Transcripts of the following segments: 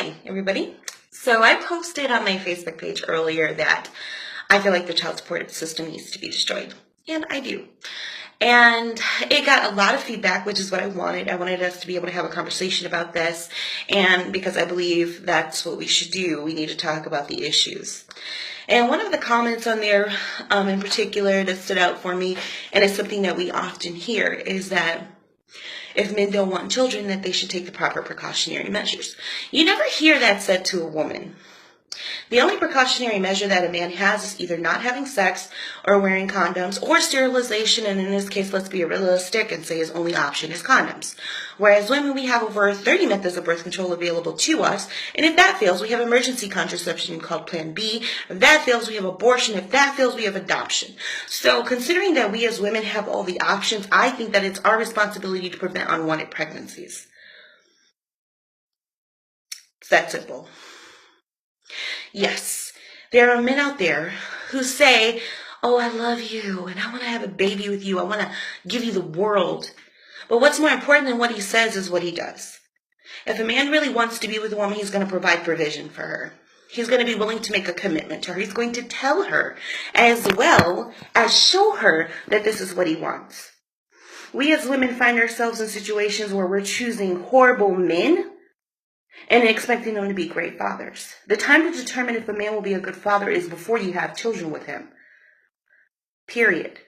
Hi, everybody. So I posted on my Facebook page earlier that I feel like the child support system needs to be destroyed. And I do. And it got a lot of feedback, which is what I wanted. I wanted us to be able to have a conversation about this. And because I believe that's what we should do, we need to talk about the issues. And one of the comments on there in particular that stood out for me, and it's something that we often hear, is that if men don't want children, that they should take the proper precautionary measures. You never hear that said to a woman. The only precautionary measure that a man has is either not having sex or wearing condoms or sterilization, and in this case, let's be realistic and say his only option is condoms. Whereas women, we have over 30 methods of birth control available to us, and if that fails, we have emergency contraception called Plan B. If that fails, we have abortion. If that fails, we have adoption. So considering that we as women have all the options, I think that it's our responsibility to prevent unwanted pregnancies. It's that simple. Yes, there are men out there who say, oh, I love you, and I want to have a baby with you. I want to give you the world. But what's more important than what he says is what he does. If a man really wants to be with a woman, he's going to provide provision for her. He's going to be willing to make a commitment to her. He's going to tell her as well as show her that this is what he wants. We as women find ourselves in situations where we're choosing horrible men and expecting them to be great fathers. The time to determine if a man will be a good father is before you have children with him. Period.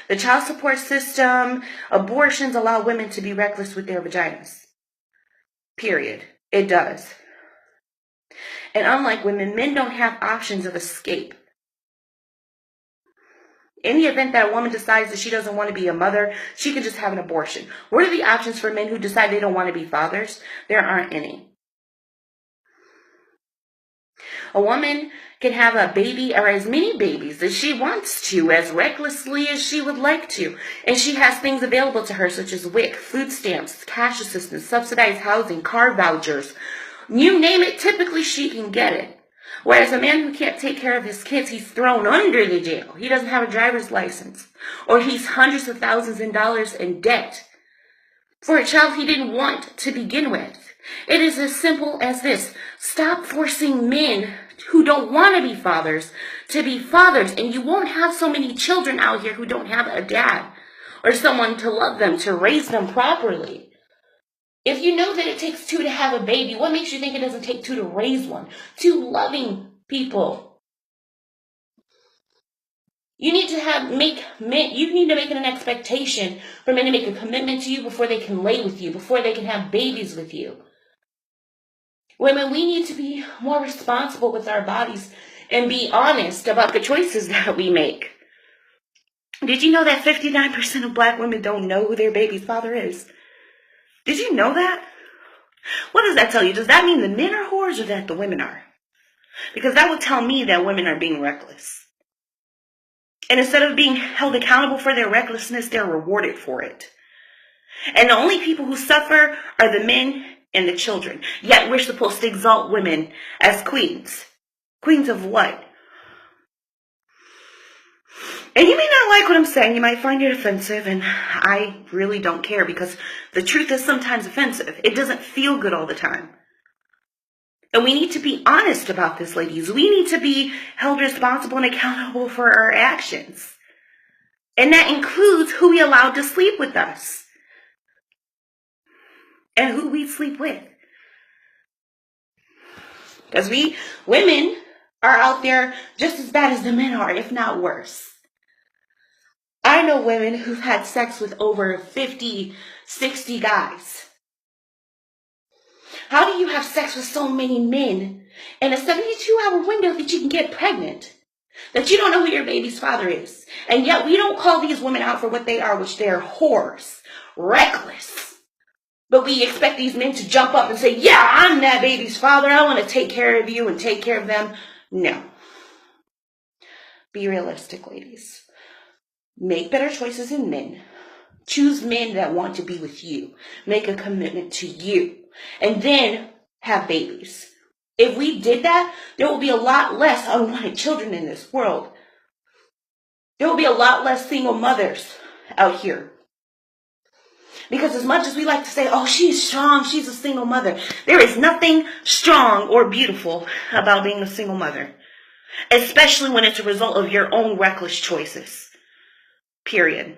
The child support system, abortions allow women to be reckless with their vaginas. Period. It does. And unlike women, men don't have options of escape. In the event that a woman decides that she doesn't want to be a mother, she can just have an abortion. What are the options for men who decide they don't want to be fathers? There aren't any. A woman can have a baby or as many babies as she wants to, as recklessly as she would like to. And she has things available to her such as WIC, food stamps, cash assistance, subsidized housing, car vouchers. You name it, typically she can get it. Whereas a man who can't take care of his kids, he's thrown under the jail. He doesn't have a driver's license. Or he's hundreds of thousands of dollars in debt for a child he didn't want to begin with. It is as simple as this. Stop forcing men who don't want to be fathers, and you won't have so many children out here who don't have a dad or someone to love them, to raise them properly. If you know that it takes two to have a baby, what makes you think it doesn't take two to raise one? Two loving people. You need to make it an expectation for men to make a commitment to you before they can lay with you, before they can have babies with you. Women, we need to be more responsible with our bodies and be honest about the choices that we make. Did you know that 59% of black women don't know who their baby's father is? Did you know that? What does that tell you? Does that mean the men are whores or that the women are? Because that would tell me that women are being reckless. And instead of being held accountable for their recklessness, they're rewarded for it. And the only people who suffer are the men and the children. Yet we're supposed to exalt women as queens. Queens of what? And you may not like what I'm saying. You might find it offensive, and I really don't care because the truth is sometimes offensive. It doesn't feel good all the time. And we need to be honest about this, ladies. We need to be held responsible and accountable for our actions. And that includes who we allow to sleep with us and who we sleep with. Because we women are out there just as bad as the men are, if not worse. I know women who've had sex with over 50, 60 guys. How do you have sex with so many men in a 72-hour window that you can get pregnant? That you don't know who your baby's father is. And yet we don't call these women out for what they are, which they're whores, reckless. But we expect these men to jump up and say, yeah, I'm that baby's father. I want to take care of you and take care of them. No. Be realistic, ladies. Make better choices in men. Choose men that want to be with you. Make a commitment to you. And then have babies. If we did that, there will be a lot less unwanted children in this world. There will be a lot less single mothers out here. Because as much as we like to say, oh, she's strong, she's a single mother, there is nothing strong or beautiful about being a single mother. Especially when it's a result of your own reckless choices. Period.